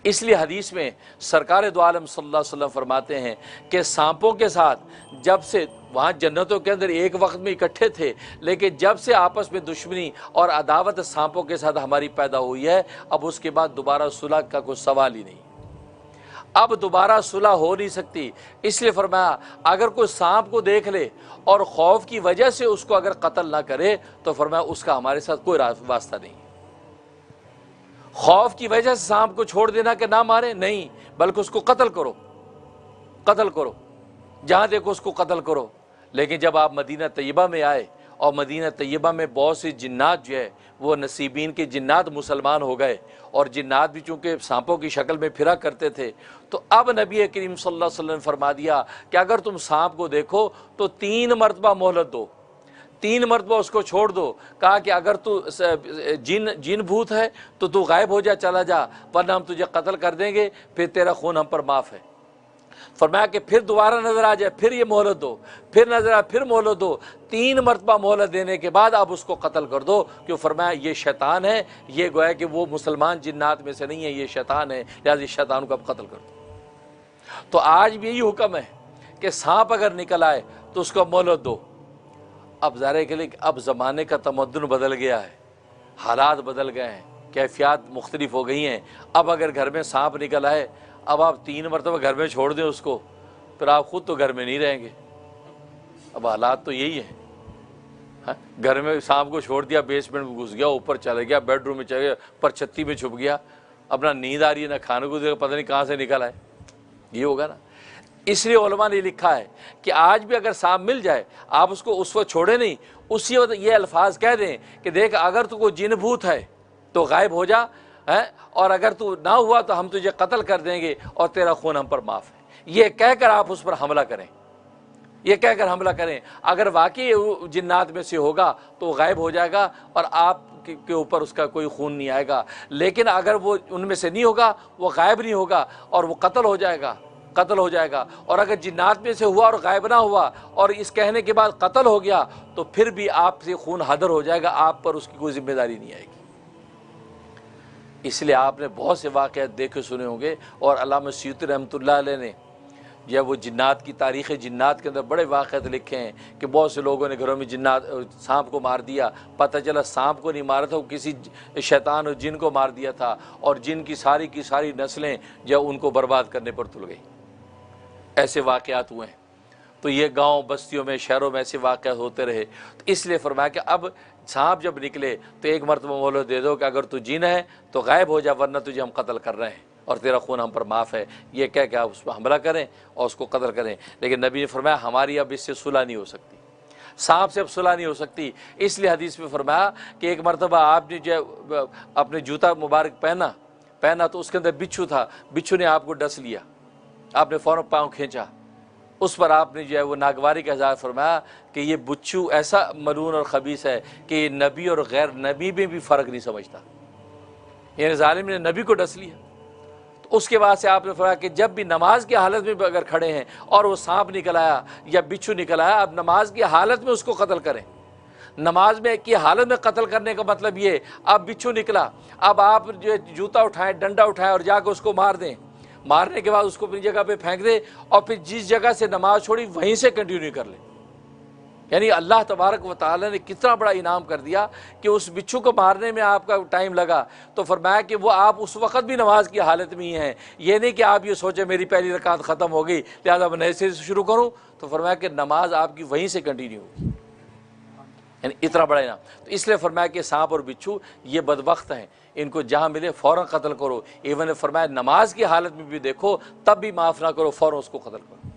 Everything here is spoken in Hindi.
इसलिए हदीस में सरकार दो आलम सल्लल्लाहु अलैहि वसल्लम फरमाते हैं कि सांपों के साथ जब से वहाँ जन्नतों के अंदर एक वक्त में इकट्ठे थे, लेकिन जब से आपस में दुश्मनी और अदावत सांपों के साथ हमारी पैदा हुई है, अब उसके बाद दोबारा सुलह का कोई सवाल ही नहीं। अब दोबारा सुलह हो नहीं सकती। इसलिए फरमाया अगर कोई सांप को देख ले और खौफ की वजह से उसको अगर कत्ल ना करे तो फरमाया उसका हमारे साथ कोई वास्ता नहीं। खौफ की वजह से सांप को छोड़ देना कि ना मारे, नहीं, बल्कि उसको कत्ल करो, कत्ल करो, जहां देखो उसको कत्ल करो। लेकिन जब आप मदीना तैयबा में आए और मदीना तैयबा में बहुत सी जिन्नात जो है वो नसीबीन के जिन्नात मुसलमान हो गए, और जिन्नात भी चूँकि सांपों की शक्ल में फिरा करते थे, तो अब नबी करीम सल्लल्लाहु अलैहि वसल्लम ने फरमा दिया कि अगर तुम सांप को देखो तो 3 मरतबा मोहलत दो, 3 मरतबा उसको छोड़ दो। कहा कि अगर तू जिन भूत है तो तू गायब हो जा, चला जा, वरना हम तुझे कत्ल कर देंगे, फिर तेरा खून हम पर माफ़ है। फरमाया कि फिर दोबारा नजर आ जाए, फिर ये मोहलत दो, फिर नजर आ, फिर मोहलत दो। 3 मरतबा मोहलत देने के बाद आप उसको कत्ल कर दो, क्यों? फरमाया ये शैतान है, ये गोया कि वो मुसलमान जिन्नात में से नहीं है, ये शैतान है, लिहाजा इस शैतान को आप कत्ल कर दो। तो आज भी यही हुक्म है कि सांप अगर निकल आए तो उसको मोहलत दो। अब ज़ाहिर के लिए अब ज़माने का तमद्दुन बदल गया है, हालात बदल गए हैं, कैफियत मुख्तलिफ हो गई हैं। अब अगर घर में सांप निकल आए, अब आप 3 मरतबा घर में छोड़ दें उसको, फिर आप खुद तो घर में नहीं रहेंगे। अब हालात तो यही है, हाँ? घर में सांप को छोड़ दिया, बेसमेंट में घुस गया, ऊपर चले गया, बेडरूम में चले गया, पर छत्ती में छुप गया, अपना नींद आ रही है, ना खाने को देगा, पता नहीं कहाँ से निकल आए, ये होगा ना। इसलिए उलमा ने लिखा है कि आज भी अगर सांप मिल जाए आप उसको उस वक्त छोड़े नहीं, उसी वक्त ये अल्फाज कह दें कि देख अगर तू को जिन भूत है तो गायब हो जा है, और अगर तू ना हुआ तो हम तुझे कत्ल कर देंगे और तेरा खून हम पर माफ़ है। ये कहकर आप उस पर हमला करें, ये कहकर हमला करें। अगर वाकई जिन्नात में से होगा तो गायब हो जाएगा और आप के ऊपर उसका कोई खून नहीं आएगा। लेकिन अगर वो उनमें से नहीं होगा, वो गायब नहीं होगा और वो कत्ल हो जाएगा, कत्ल हो जाएगा। और अगर जिन्नात में से हुआ और गायब ना हुआ और इस कहने के बाद कत्ल हो गया तो फिर भी आपसे खून हदर हो जाएगा, आप पर उसकी कोई जिम्मेदारी नहीं आएगी। इसलिए आपने बहुत से वाक़यात देखे सुने होंगे, और अल्लामा सयूती रहमतुल्लाह अलैह ने जब वो जिन्नात की तारीख़ जिन्नात के अंदर बड़े वाक़यात लिखे हैं कि बहुत से लोगों ने घरों में जिन्नात सांप को मार दिया, पता चला सांप को नहीं मारा था, वो किसी शैतान और जिन को मार दिया था, और जिन की सारी नस्लें जब उनको बर्बाद करने पर तुल गई। ऐसे वाक़यात हुए हैं। तो ये गांव बस्तियों में शहरों में ऐसे वाक़यात होते रहे। तो इसलिए फरमाया कि अब सांप जब निकले तो 1 मरतबा मोहलत दे दो कि अगर तू जिन है तो गायब हो जा, वरना तुझे हम कत्ल कर रहे हैं और तेरा खून हम पर माफ़ है। ये कह के आप उस पर हमला करें और उसको कत्ल करें। लेकिन नबी ने फरमाया हमारी अब इससे सुलह नहीं हो सकती, सांप से अब सुलह नहीं हो सकती। इसलिए हदीस में फरमाया कि 1 मरतबा आपने जो अपने जूता मुबारक पहना तो उसके अंदर बिच्छू था, बिच्छू ने आपको डस लिया, आपने फ़ौरन पाँव खींचा, उस पर आपने जो है वो नागवारी का इज़हार फरमाया कि ये बिच्छू ऐसा मलून और ख़बीस है कि नबी और गैर नबी में भी फ़र्क नहीं समझता। यानी ज़ालिम ने नबी को डस लिया। तो उसके बाद से आपने फरमाया कि जब भी नमाज की हालत में अगर खड़े हैं और वो सांप निकल आया या बिच्छू निकल आया, अब नमाज की हालत में उसको कत्ल करें। नमाज में की हालत में कत्ल करने का मतलब ये, अब बिच्छू निकला, अब आप जो जूता उठाएं, डंडा उठाएं और जाकर उसको मार दें। मारने के बाद उसको अपनी जगह पे फेंक दे और फिर जिस जगह से नमाज छोड़ी वहीं से कंटिन्यू कर ले। यानी अल्लाह तबारक व तआला ने कितना बड़ा इनाम कर दिया कि उस बिच्छू को मारने में आपका टाइम लगा, तो फरमाया कि वो आप उस वक़्त भी नमाज की हालत में ही हैं। ये नहीं कि आप ये सोचें मेरी पहली रकात ख़त्म हो गई लिहाजा मैं नए से शुरू करूँ, तो फरमाया कि नमाज आपकी वहीं से कंटिन्यू होगी। यानी इतना बड़ा इनाम। तो इसलिए फरमाया कि सांप और बिच्छू ये बदबख्त हैं, इनको जहाँ मिले फ़ौरन कत्ल करो। इवन ने फरमाया नमाज की हालत में भी देखो तब भी माफ़ ना करो, फ़ौरन उसको कत्ल करो।